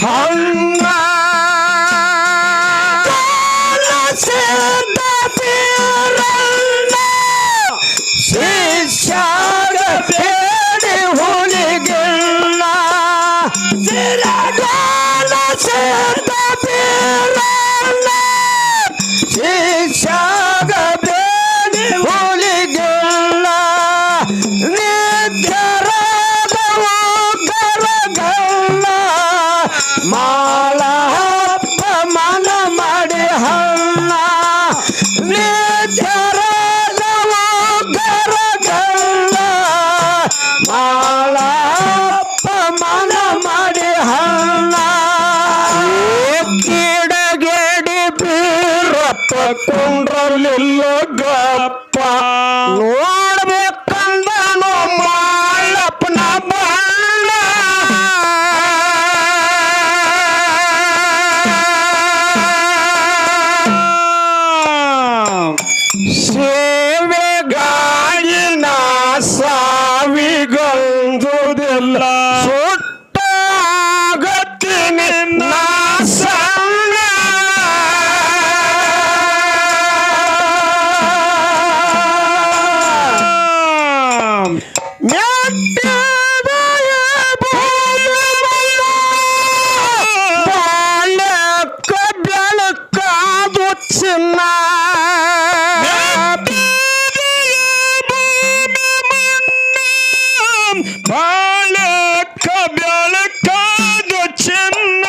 ಹಣ್ಣ ಶಿಷ್ಯಾಗ ಬೇಡಿ ಹುಲಿಗಿಲ್ಲ ಸಿರಗಾಲ ಸೇದ ಬೀರಲ್ಲ ಶಿಷ್ಯಾಗ ಬೇಡಿ ಹುಲಿಗಿಲ್ಲ ನಿತ್ಯರಾದವು ಕರಗಲ್ಲ ಮಾಳಪ್ಪ ಮನ ಮಾಡಿ ಹಣ್ಣ ನಿತ್ಯರಾದವು ಕರಗಲ್ಲ ಮಾಳಪ್ಪ ಮನ ಮಾಡಿ ಹಣ್ಣ ಕಿಡಗೇಡಿ ಬೀರಪ್ಪ ಕುಂಡ್ರಲಿಲ್ಲ ಗಪ್ಪ ನೋಡ್ಬೇಕಂದನು ಮಾಳಪ್ಪನ ಬಣ್ಣ ಸೇವೆಗಾಗಿ ನಾ ಸಾವಿಗಂದುದಿಲ್ಲ ಸುಟ್ಟಾಗತ್ತೀನಿ ನಾ ಸಣ್ಣ ಮೆಟ್ಟಿದೆಯ ಬಾಳಕ್ಕ ಬೆಳಕಾದು ಚಿನ್ನ ಬಾಳಕ್ಕ ಬೆಳಕಾದು ಚಿನ್ನ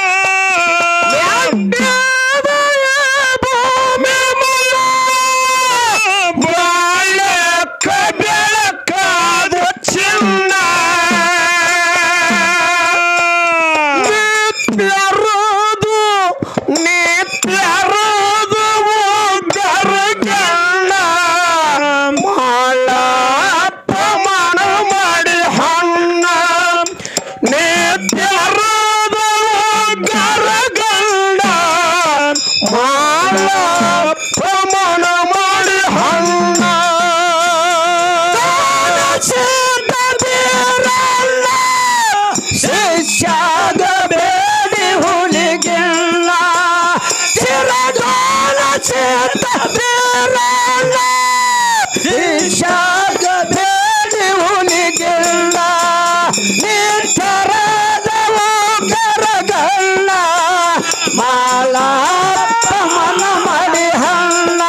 ಬಾಳಕ್ಕ ಬೆಳಕಾದು ಚಿನ್ನ ನಿತ್ಯರುದು ಗರಗಣ್ಣ ಮಾಳಪ್ಪ ಮನ ಮಾಡಿ ಹಣ್ಣ ನಿತ್ಯರುದು ಗರಗಣ್ಣ ಮಾಳಪ್ಪ ಮನ ಮಾಡಿ ಹಣ್ಣ ಶಿಷ್ಯಾಗ ಬೇಡಿ ಹುಲಿಗಿಲ್ಲ ಚಿರಗಾಲ ಸೇತ ಬೀರಲ್ಲ ಶಿಷ್ಯಾಗ ಬೇಡಿ ಹುಲಿಗಿಲ್ಲ ನಿತ್ಯರಾದವು ಕರಗಲ್ಲ ಮಾಳಪ್ಪ ಮನ ಮಾಡಿ ಹಣ್ಣ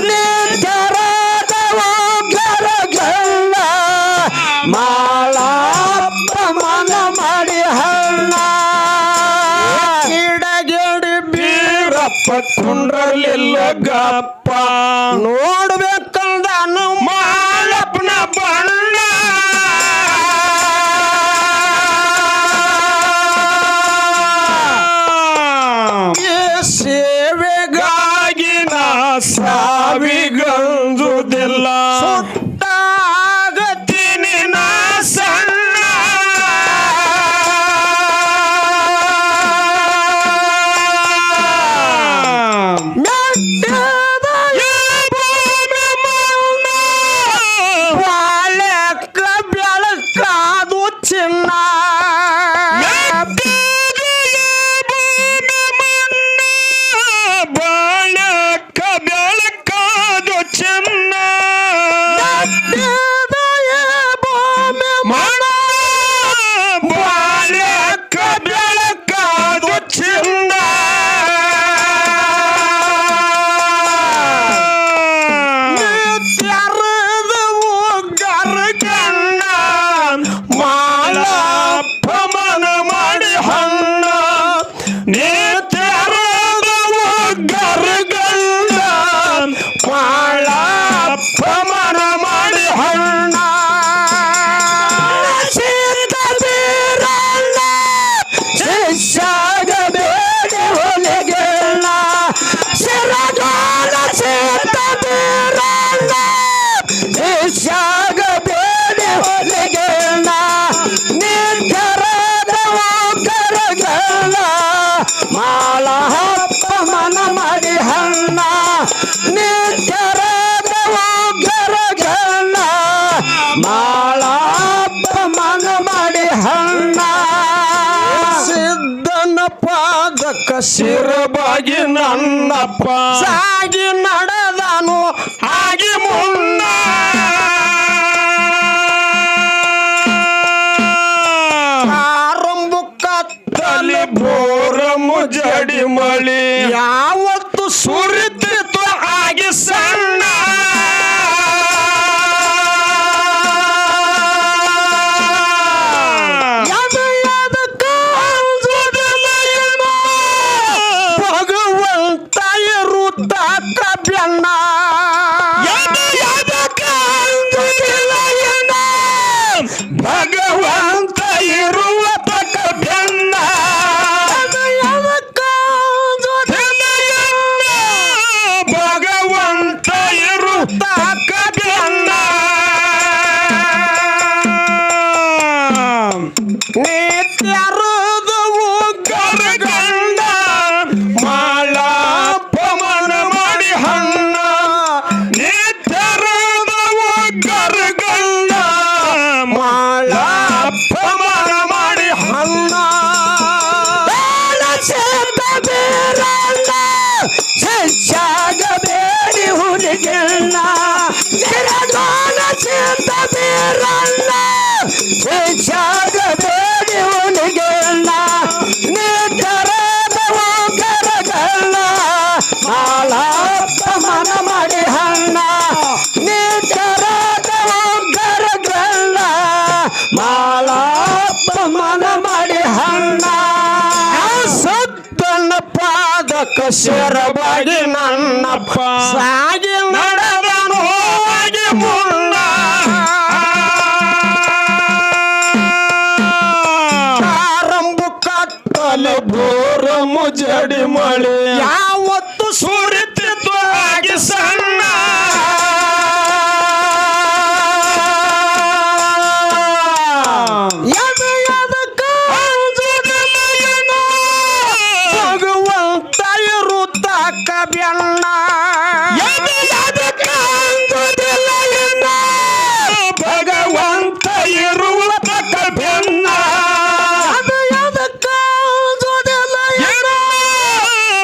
ನಿತ್ಯರಾದವು ಕರಗಲ್ಲ ಮಾಳಪ್ಪ ಮನ ಮಾಡಿ ಹಣ್ಣ ಗಿಡಗಿಡಿ ಬೀರಪ್ಪ ಕುಂಡ್ರಲಿಲ್ಲ ಗಪ್ಪ ನೋಡ್ಬೇಕಂದನು ಮಾಳಪ್ಪನ ಬಣ್ಣ ಸೇವೆಗಾಗಿ ನಾ ಸಾವಿಗಂದುದಿಲ್ಲ ಸುಟ್ಟಾಗತ್ತೀನಿ ನಾ ಸಣ್ಣ ಮೆಟ್ಟಿದೆಯ ಪಾದಕ ಶಿರಬಾಗಿ ನನ್ನಪ್ಪ ಸಾಗಿ ನಡೆದನು ಆಗಿ ಮುನ್ನ ಆರಂಭ ಕತ್ತಲಿ ಬೋರ ಮುಜಡಿ ಮಳಿ ಯಾವತ್ತು ಸುರಿತಿತ್ತು ಆಗಿ ಸಣ್ಣ ಭಗವಂತ ಇರುತ್ತ ಕಬ್ಯಣ್ಣ ಭಗವಂತ ಇರುವ ತಕ್ಕ ಬೆನ್ನ ಭಗವಂತ ಇರುವ ತಕ್ಕ ಬೆನ್ನ ನಿತ್ಯರುದುವು ಗರಗಂಡ ಮಾಳಪ್ಪ ಮನ ಮಾಡಿ ಹಣ್ಣ ನಿತ್ಯರದವು ಗರಗಂಡ ಮಾಳಪ್ಪ ಮನ ಮಾಡಿ ಹಣ್ಣ ಶಿಷ್ಯಾಗ ಬೇಡಿ ಹುಲಿಗೆಲ್ಲ ಗಿರಗೋಣ ಸಿದ್ಧ ಬೀರಣ್ಣ ಶಿಷ್ಯಾಗ ಬೇಡಿ ಹುಲಿಗೆಲ್ಲ ನಿದ್ದರದವು ಕರಗಲ್ಲ ಮಾಳಪ್ಪ ಮನ ಮಾಡಿ ಹಣ್ಣ ನಿದ್ದರದವು ಕರಗಲ್ಲ ಮಾಳಪ್ಪ ಮನ ಮಾಡಿ ಹಣ್ಣ ಸತ್ತನ ಪಾದಕ ಶಿರಬಾಗಿ ನನ್ನಪ್ಪ ಸಾಗಿ ನಡೆದನು ಹೋಗಿ ಮುನ್ನ ಆರಂಭ ಕತ್ತಲೆ ಬೋರ ಮುಜಡಿ ಮಳಿ ಯಾವತ್ತು ಸುರಿತಿತ್ತು ಆಗಿ ಸಣ್ಣ ಭಗವಂತ ಇರುತ್ತ ಕಬ್ಯಣ್ಣ ಭಗವಂತ ಇರುವ ತಕ್ಕ ಬೆನ್ನ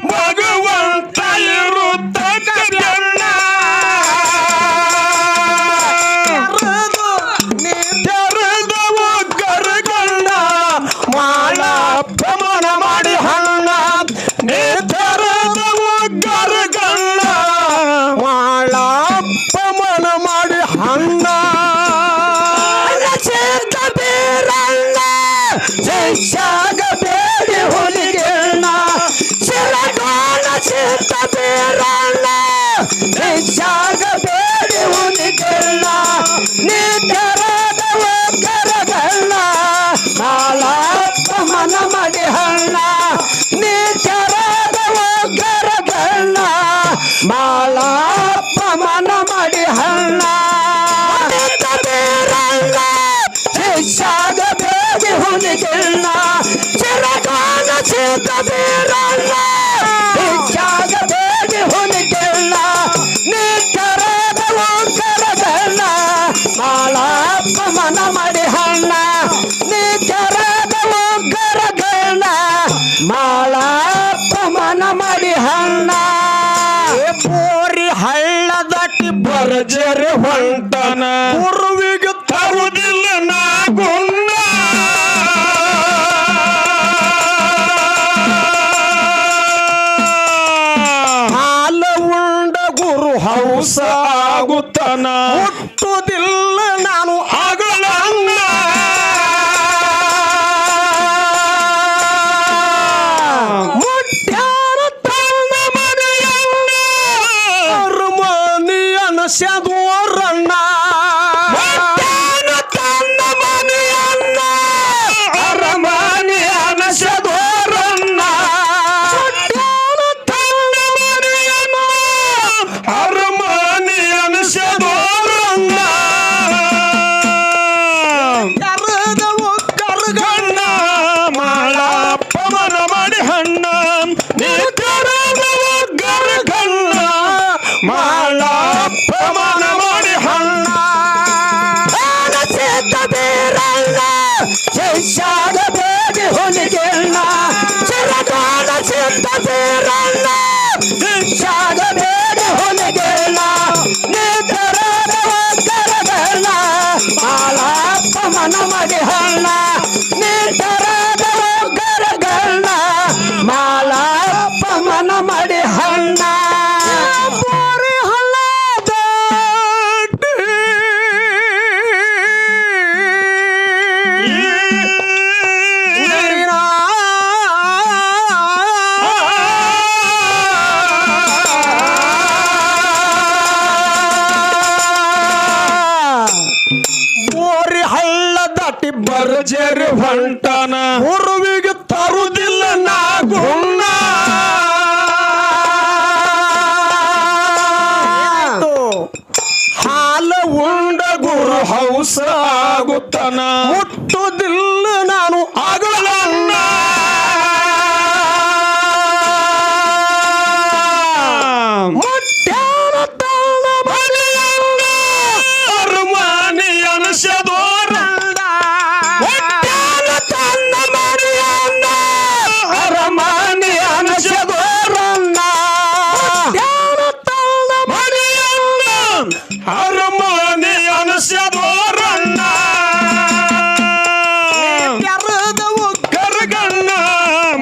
ಭಗವಂತ ಇರುವ ತಕ್ಕ ಬೆನ್ನ ತೆರೆದವು ಗರಗಣ್ಣ ಮಾಳಪ್ಪ ಮನ ಮಾಡಿ ಹಣ್ಣ ತೆರೆದವು ಗರಗಣ್ಣ ಮಾಳಪ್ಪ ಮನ ಮಾಡಿ ಹಣ್ಣ ಬೀರಣ್ಣ ಶಿಷ್ಯಾಗ ಬೇಡಿ ಹುಲಿಗೆಣ್ಣ ಶಿರಗೋಣ ಸಿದ್ಧ ಬೀರಣ್ಣ ಶಿಷ್ಯಾಗ ಬೇಡಿ ಹುಲಿಗೆಣ್ಣ ನಿದ್ದರದವ ಕರಗಣ್ಣ ಮಾಳಪ್ಪ ಮನ ಮಾಡಿ ಹಣ್ಣ ನಿದ್ದರದವ ಕರಗಣ್ಣ ಮಾಳಪ್ಪ ಮನ ಮಾಡಿ ಹಣ್ಣ ಬೀರಣ್ಣ ಶಿಷ್ಯಾಗ ಬೇಡಿ ಹುಲಿಗೆಣ್ಣ ಶಿರಗೋಣ ಸಿದ್ಧ ಬೀರಣ್ಣ ಶಿಷ್ಯಾಗ ಬೇಡಿ ಹುಲಿಗೆಣ್ಣ ನಿದ್ದರದವ ಕರಗಣ್ಣ ಮಾಳಪ್ಪ ಮನ ಮಾಡಿ ಹಣ್ಣ ನಿದ್ದರದವ ಕರಗಣ್ಣ ಮಾಳಪ್ಪ ಮನ ಮಾಡಿ ಹಣ್ಣ ಬೋರಿ ಹಳ್ಳ ದಾಟಿ ಭರ್ಜರಿ ಹೊಂಟನ ಗುರುವಿಗೆ ತರುವುದಿಲ್ಲ ನಾ ಗುಣ್ಣ ಹಾಲ ಉಂಡ ಗುರು ಹೌಸ ಆಗುತ್ತನ ಹುಟ್ಟುವುದಿಲ್ಲ ನಾನು ಅಗಳನ್ನ ಮುಟ್ಟ್ಯಾರ ತನ್ನ ಮನೆಯನ್ನ ಅರಮನೆಯನ ಸದೋರಣ್ಣ ಚಿತ್ತದಿರಣ್ಣ ಶಾಗಬೇಡ ಹೊಲಗೆಲ್ಲ ನಿತರದ ಒಕ್ಕರಗಲ್ಲ ಮಾಳಪ್ಪ ಮನ ಮಡಿ ಹಣ್ಣ ನಿತರದ ಒಕ್ಕರಗಲ್ಲ ಮಾಳಪ್ಪ ಮನ ಮಡಿ ಹಣ್ಣ ಬೋರಿ ಹಳ್ಳ ದಾಟಿ ನೀರಿನ ಬೋರಿ ಹಳ್ಳ ದಾಟಿ ಬರ್ಜರಿ ಹೊಂಟನ ಗುರುವಿಗೆ ತರುವುದಿಲ್ಲ ನಾ ಗುಣ ಹಾಲ ಉಂಡ ಗುರು ಹೌಸ ಆಗುತ್ತಾನ ಮುಟ್ಟುದಿಲ್ಲ ನಾನು ಅಗಲನ್ನ ಮುಟ್ಟ್ಯಾನ ತಾನ ಮನೆಯಲ್ಲ ಅರಮಾನಿ ಅನಸದೋರಂದ ಮುಟ್ಟ್ಯಾನ ತನ್ನ ಮನೆಯಲ್ಲ ಅರಮಾನಿ ಅನಸದೋರನ್ನ ಮುಟ್ಟ್ಯಾನ ತಾನ ಮನೆಯನ್ನ ಅರಮಾನಿ ಅನಸದೋರನ್ನ ಕೆರದವು ಕರಗಣ್ಣ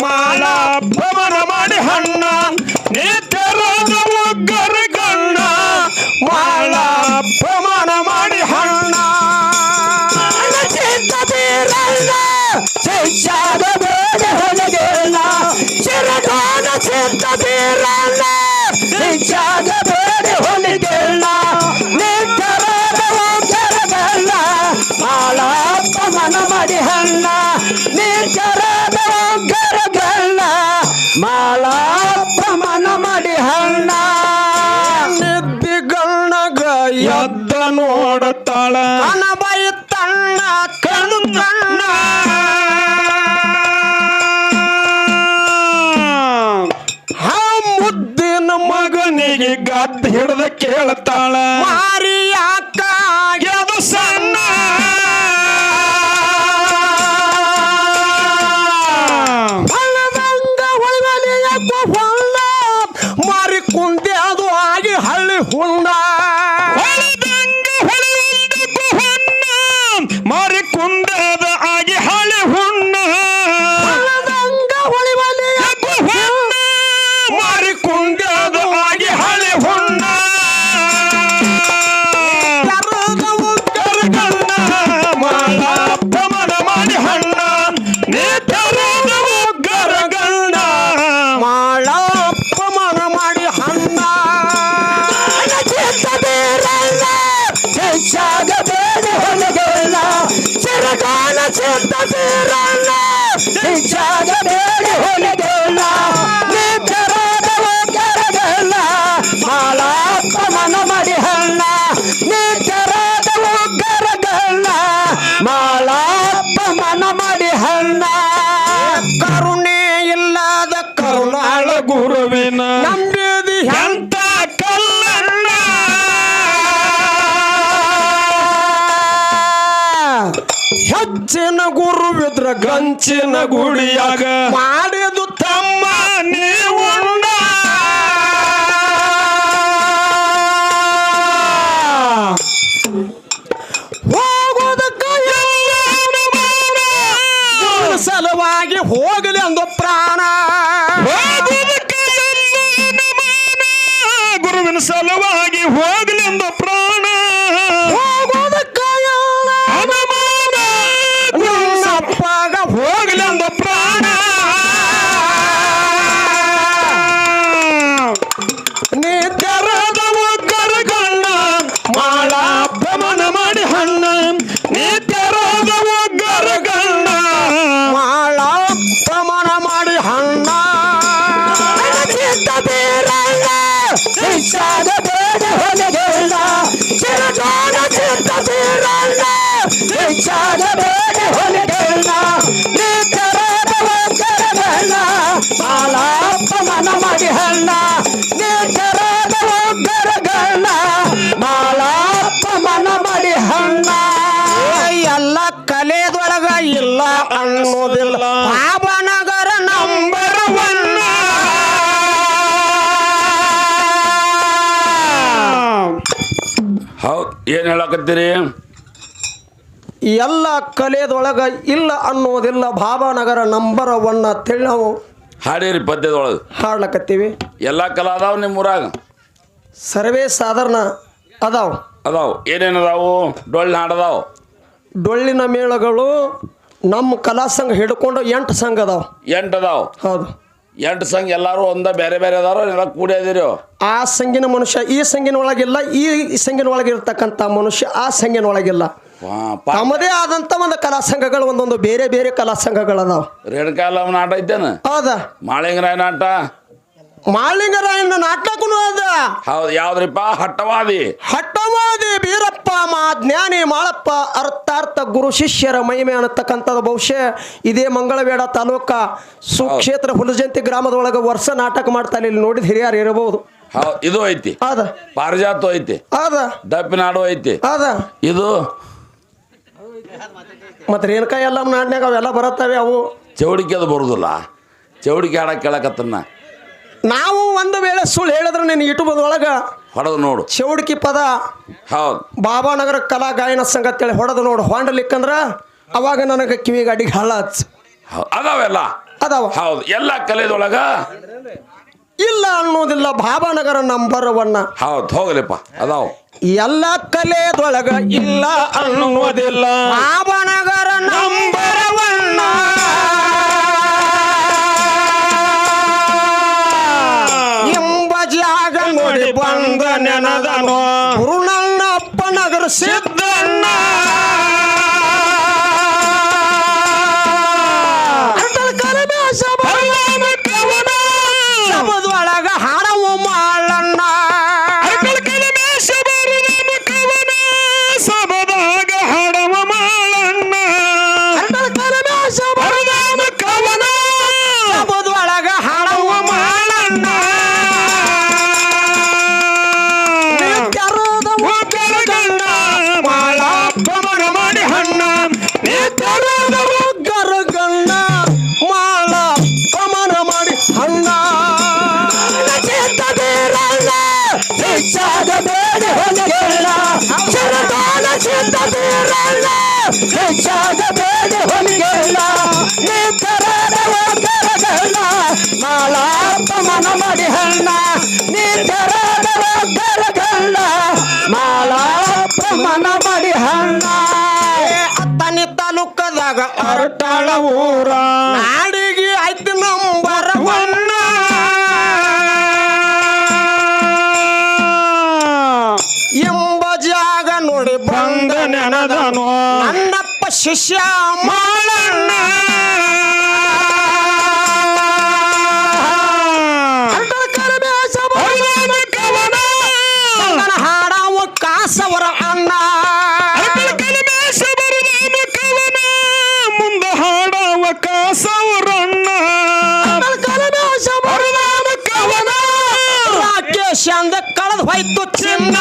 ಮಾಳಪ್ಪ ಮನ ಮಾಡಿ ಹಣ್ಣ ನೀ ತೆರದವು ಗರಗಣ್ಣ ಮಾಳಪ್ಪ ಮನ ಮಾಡಿ ಹಣ್ಣ ಚಿತ್ತದಿರಣ್ಣ ಶಿಷ್ಯಾಗಬೇಡ ಹೊಲಗೆಲ್ಲ ಚಿರಗಾನ ಚಿತ್ತದಿರಣ್ಣ ಶಿಷ್ಯಾಗಬೇಡ ಹೊಲಗೆಲ್ಲ ನಿಖರದ ಒಕ್ಕರಗಲ್ಲ ಮಾಳಪ್ಪ ಮನ ಮಡಿ ಹಣ್ಣ ನಿಖರದ ಒಕ್ಕರಗಲ್ಲ ಮಾಳಪ್ಪ ಮನ ಮಡಿ ಹಣ್ಣ ನಿದ್ದಿಗಣ್ಣಗ ಎದ್ದ ನೋಡುತ್ತಾಳ ಅನಬೈ ತಣ್ಣ ಕಣ್ಣು ಕಣ್ಣ ಹಾ ಮುದ್ದಿನ ಮಗನಿಗೆ ಗದ್ದ ಹಿಡ್ದ ಕೇಳ್ತಾಳ ಮಾರಿ ಯಾಕ ಅದು ಸಣ್ಣ ಹೊಲದಂಗ ಹೊಳವಲಿಯ ಹೊಲ್ಲ ಮಾರಿ ಕುಂದೆ ಅದು ಆಗಿ ಹಳ್ಳಿ ಹುಂಡ ಹೊಳೆದಂಗ ಹೊಳೆಯುವುದಕ್ಕೂ ಹೊನ್ನ ಮಾರಿ ಕುಂದದ ಆಗಿ ಹಳೆ ಹುಣ್ಣ ಹೊಲದಂಗ ಹೊಳವಲಿಯ ಹೊನ್ನ ಮಾರಿ ಕುಂದದ ಆಗಿ ಹಳೆ ಹುಣ್ಣ ಕರದವು ಕರಗಣ್ಣ ಮಾಳಪ್ಪ ಮನ ಮಾಡಿ ಹಣ್ಣ ನೀ ತೆರದವು ಗರಗಣ್ಣ ಮಾಳಪ್ಪ ಮನ ಮಾಡಿ ಹಣ್ಣ ಚಿತ್ತದಿರಣ್ಣ ಶಿಷ್ಯಾಗಬೇಡ ಹೊಲಗೆಲ್ಲ ಚಿರಗಾನ ಚಿತ್ತದಿರಣ್ಣ ಶಿಷ್ಯಾಗಬೇಡ ಹೊಲಗೆಲ್ಲ ನಿಖರದ ಒಕ್ಕರಗಲ್ಲ ಮಾಳಪ್ಪ ಮನ ಮಾಡಿ ಹಣ್ಣ ನಿಖರದ ಒಕ್ಕರಗಲ್ಲ ಮಾಳಪ್ಪ ಮನ ಮಾಡಿ ಹಣ್ಣ ಕರುಣೆ ಇಲ್ಲದ ಕರುಣಾಳ ಕರುಣಾಳ ಗುರುವಿನ ನಂಬಿದಿ ಎಂತ ಕಲ್ಲಣ್ಣ ಹೆಚ್ಚಿನ ಗುರುವಿದ್ರ ಗಂಚಿನ ಗುಡಿಯಾಗ ಮಾಡಿದು ತಮ್ಮ ನೀವುಣ್ಣ ಹೋಗೋದಕ್ಕ ಗುರುವಿನ ಸಲುವಾಗಿ ಹೋಗಲಿ ಅಂದು ಪ್ರಾಣ ಹೋಗುವುದಕ್ಕೆ ಎಲ್ಲೇನ ಮಾನ, ಗುರುವಿನ ಸಲುವಾಗಿ ಹೋಗಲೆಂದ ಪ್ರಾಣ ಹೋಗೋದಕ್ಕ ಅನುಮಾನ, ಗುರುವಿನ ಅಪ್ಪಾಗ ಹೋಗಲೆಂದ ಪ್ರಾಣ ನೀ ತೆರದವು ಗರಗಣ್ಣ ಮಾಳಪ್ಪ ಮನ ಮಾಡಿ ಹಣ್ಣ ನೀ ತೆರದವು ಗರಗಣ್ಣ ಮಾಳಪ್ಪ ಮನ ಮಾಡಿ ಏನು ಹೇಳಕತ್ತೀರಿ? ಎಲ್ಲ ಕಲೆಯದೊಳಗ ಇಲ್ಲ ಅನ್ನೋದಿಲ್ಲ ಭಾವನಗರ ನಂಬರ್ 1 ಅಂತೇಳಿ ನಾವು ಹಾಡೀರಿ ಪದ್ಯದೊಳಗೆ ಹಾಡ್ಲಕತ್ತೀವಿ. ಎಲ್ಲ ಕಲಾ ಅದಾವ ನಿಮ್ಮ ಊರಾಗ? ಸರ್ವೇ ಸಾಧಾರಣ ಅದಾವ. ಏನೇನು ಅದಾವು? ಡೊಳ್ಳು ಹಾಡದಾವ, ಡೊಳ್ಳಿನ ಮೇಳಗಳು ನಮ್ಮ ಕಲಾ ಸಂಘ ಹಿಡ್ಕೊಂಡು 8 ಸಂಘ ಅದಾವ. 8 ಅದಾವ. ಹೌದು, 8 ಸಂಘ ಎಲ್ಲರೂ ಒಂದ ಬೇರೆ ಬೇರೆ ಅದಾರ, ಎಲ್ಲ ಕೂಡಿ ಅದೀರಿ? ಆ ಸಂಘಿನ ಮನುಷ್ಯ ಈ ಸಂಘಿನ ಒಳಗಿಲ್ಲ, ಈ ಸಂಘಿನ ಒಳಗಿರ್ತಕ್ಕಂಥ ಮನುಷ್ಯ ಆ ಸಂಘಿನ ಒಳಗಿಲ್ಲ. ತಮ್ಮದೇ ಆದಂತ ಒಂದು ಕಲಾ ಸಂಘಗಳು ಒಂದೊಂದು ಬೇರೆ ಬೇರೆ ಕಲಾ ಸಂಘಗಳದಾವ. ರೇಣುಕಾಲಮ್ಮ ನಾಟ ಐತೇನ? ಹೌದ. ಮಾಳಿಂಗರಾಯ ನಾಟ? ಮಾಳಿಂಗರಾಯನ ನಾಟಕನೂ ಅದ. ಹೌದು. ಯಾವ್ದ್ರಿಪ್ಪ? ಹಟ್ಟವಾದಿ ಬೀರಪ್ಪ ಜ್ಞಾನಿ ಮಾಳಪ್ಪ ಅರ್ಥಾರ್ಥ ಗುರು ಶಿಷ್ಯರ ಮಹಿಮೆ ಅನ್ನತಕ್ಕಂಥದ್ದು ಬಹುಶಃ ಇದೇ ಮಂಗಳವೇಡ ತಾಲೂಕ ಸುಕ್ಷೇತ್ರ ಹುಲಜಂತಿ ಗ್ರಾಮದೊಳಗೆ ವರ್ಷ ನಾಟಕ ಮಾಡ್ತಾರೆ. ಇಲ್ಲಿ ನೋಡಿದ ಹಿರಿಯರು ಇರಬಹುದು. ಇದು ಐತಿ. ಅದ. ಪಾರಿಜಾತ ಐತಿ. ಅದ. ದಪ್ಪಿನಾಡು ಐತಿ. ಅದ. ಇದು ಮತ್ತೆ ರೇಣುಕಾಯಿ ಎಲ್ಲ ನಾಡ್ನಾಗ ಅವೆಲ್ಲ ಬರುತ್ತವೆ. ಅವು ಚೌಡಿಕೆ ಅದು ಬರುದಿಲ್ಲ. ಚೌಡಿಕೆ ಹಾಡಕ್ ಕೇಳಕತ್ತನ್ನ ನಾವು ಒಂದು ವೇಳೆ ಸುಳ್ಳು ಹೇಳಿದ್ರೆ ನೀನು ಯೂಟ್ಯೂಬ್ದೊಳಗ ಹೊಡೆದು ನೋಡು. ಚೌಡಿಕಿ ಪದ ಹೌದು ಬಾಬಾನಗರ ಕಲಾ ಗಾಯನ ಸಂಘ ಅಂತೇಳಿ ಹೊಡೆದು ನೋಡು. ಹೊಂಡಲಿಕ್ಕಂದ್ರ ಅವಾಗ ನನಗೆ ಕಿವಿಗೆ ಅಡಿಗೆ ಹಾಳ ಅದಾವೆಲ್ಲ ಅದಾವ. ಹೌದು. ಎಲ್ಲ ಕಲೆದೊಳಗ ಇಲ್ಲ ಅನ್ನೋದಿಲ್ಲ ಭಾವನಗರ ನಂಬರ್ 1. ಹೌದು. ಹೋಗಲಿಪ್ಪ ಅದಾವ. ಎಲ್ಲ ಕಲೆದೊಳಗ ಇಲ್ಲ ಅನ್ನೋದಿಲ್ಲ ಭಾವನಗರ ನಂಬರ್ 1. ಎಂಬ ಜಾಗ ನೋಡಿ ಬಂದ ನೆನದನು ಗುರುನನ್ನಪ್ಪ ನಗರ ಸಿದ್ದಣ್ಣ. ಶಬದೊಳಗ ಹಾಡವು ಮಾಳಣ್ಣ. ಸಬದಾಗ ಹಾಡವ ಮಾಳಣ್ಣ. ಶಬದೊಳಗ ಹಾಡವು ಮಾಳಣ್ಣ. ಮಾಳಪ್ಪಮನ ಮಾಡಿ ಹಣ್ಣ ಗರಗಣ್ಣ ಮಾಳಪ್ಪಮನ ಮಾಡಿ ಹಣ್ಣ. ಹೆಚ್ಚಾದ ಬೇಡ ಹೊಲಿಗೆಲ್ಲ ಶರದಾನ ಚಿತ್ತದಿರಲ್ಲ. ಹೆಚ್ಚಾದ ಬೇಡ ಹೊಲಿಗೆಲ್ಲ ನಿಂತರದ ಗರಗಣ್ಣ ಮಾಳಪ್ಪಮನ ಮಾಡಿ ಹಣ್ಣ. ನಿಂತರದ ಗರಗಣ್ಣ ಮಾಳಪ್ಪಮನ ಮಾಡಿ ಹಣ್ಣ. ಅತ್ತನಿ ತಾಲೂಕದಾಗ ಅರಟಾಳ ಊರ ನಾಡಿಗೆ ಆಯ್ತು ನಂಬರ್ 1. ಎಂಬ ಜಾಗ ನೋಡಿ ಬಂದ ನೆನದನು ನನ್ನಪ್ಪ ಶಿಷ್ಯ ಮಾಳಣ್ಣ. ಹಾಡವ ಕಾಸವರ ಅಣ್ಣ. ಮುಂದೆ ಹಾಡವ ಕಾಸವರಣ್ಣ. ರಾಕೇಶ್ ಅಂದ ಕಳೆದು ಹೋಯ್ತು ಚಿನ್ನ.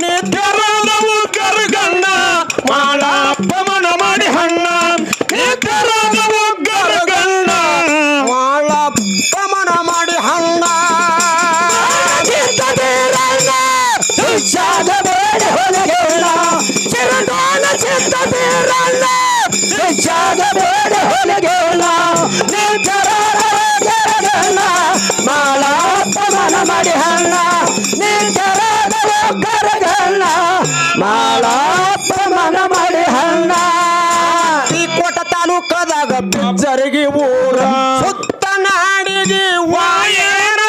ನಿದ್ದರದವು ಗರಗಣ್ಣ ಮಾಳಪ್ಪಮನ ಮಾಡಿ ಹಣ್ಣ. ನಿದ್ದರದವು ಗರಗಣ್ಣ ಮಾಳಪ್ಪಮನ ಮಾಡಿ ಹಣ್ಣ. ಹೆಚ್ಚಾದ ಬೇಡ ಹೊಲಗೆಲ್ಲ ಚಿರದಾನ ಚಿತ್ತದಿರಲ್ಲ. ಹೆಚ್ಚಾದ ಬೇಡ ಹೊಲಗೆಲ್ಲ ಗರಗಣ್ಣ ಮಾಳಪ್ಪಮನ ಮಾಡಿ ಹಣ್ಣ. ನಿಂತರದ ಗರಗಣ್ಣ ಮಾಳಪ್ಪಮನ ಮಾಡಿ ಹಣ್ಣ. ಈ ಕೋಟ ತಾಲೂಕದಾಗ ಬಿಜ್ಜರಿಗೆ ಊರ ಸುತ್ತ ನಾಡಿಗೆ ವಾಯನ.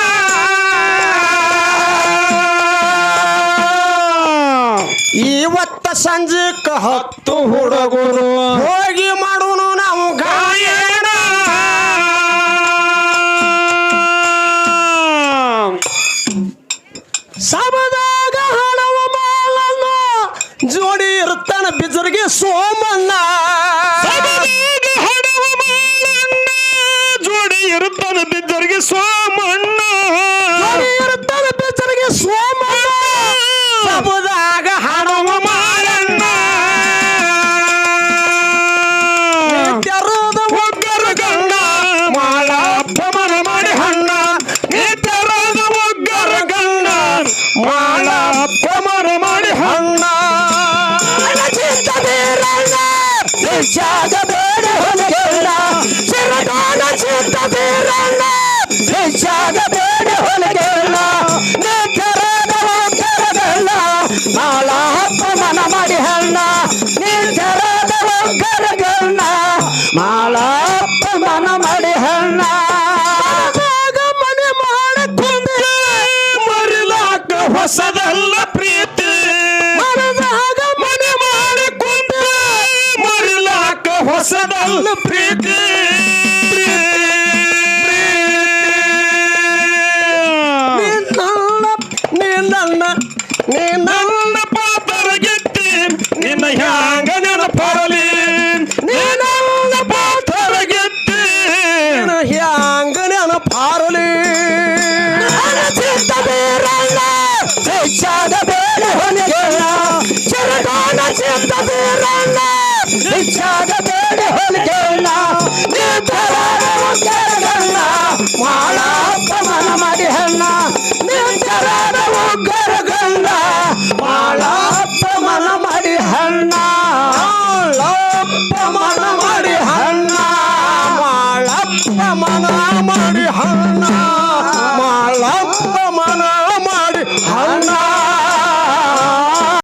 ಇವತ್ತ ಸಂಜೆಕ 10 ಹುಡುಗರು ಹೋಗಿ ಮಾಡೋನು ನಾವು ಗಾಯನ. ಸಬದಾಗ ಹಣವ ಮಾಲನ್ನ ಜೋಡಿ ಇರ್ತಾನ ಬಿಜರ್ಗೆ ಸೋಮಣ್ಣ. ಹಡವ ಮಾಳಣ್ಣ ಜೋಡಿ ಇರುತ್ತಾನ ಬಿದ್ದರಿಗೆ ಸೋಮಣ್ಣ. ಇರ್ತಾನ ಬಿಜರ್ಗೆ ಸೋಮಣ್ಣ. ಸಬದಾಗ ಹಣವ ಮಾಲಣ್ಣ. ಜಾಗ ಬೇಡ ಹೊಲಗೆಲ್ಲ ಚಿರಗಾನ ಚಿತ್ತ ಬೀರಣ್ಣ ಜಾಗ ಬೇಡ ಹೊಲಗೆಲ್ಲ ನಿಖರದ ಒಕ್ಕರಗಲ್ಲ ಮಾಳ ಹಪ್ಪ ಮನ ಮಾಡಿ ಹಣ್ಣ ನಿಖರದ ಒಕ್ಕರಗಲ್ಲ ಮಾಳ ಹಪ್ಪ ಮನ ಮಾಡಿ ಹಣ್ಣ ಮನೆ ಮಾಡಕೊಂಡೆ ಮರಿಲಾಕ ಹೊಸದಲ್ಲ ಪ್ರೀತಿ ಮನದಾಗ ಮನೆ ಮಾಡಿಕೊಂಡೆ ಮರಿಲಾಕ ಹೊಸದಲ್ಲ ಪ್ರೀತಿ ನನ್ನ ಪಾತರಗಿತ್ತಿ ನಿನ್ನ ಹ್ಯಾಂಗ ನೆನಪರಲಿ ನಿನ್ನ ಪಾತರಗಿತ್ತಿ ಹ್ಯಾಂಗ ನೆನಪಾರಲಿ ಚಿತ್ತ ಬೀರಣ್ಣ ಶಿಕ್ಷಾದ ಬೇಡ ಹೊಲಿಗೆಲ್ಲ ಚಿರಗಾನ ಚಿತ್ತ ಬೀರಣ್ಣ ಶಿಕ್ಷಾದ ಬೇಡ ಹೊಲಿಗೆಲ್ಲ ನಿರ್ಧಾರ ಒಕ್ಕರಗಲ್ಲ ಮಾಳ ಹಪ್ಪ ಮನ ಮಾಡಿ ಹಣ್ಣ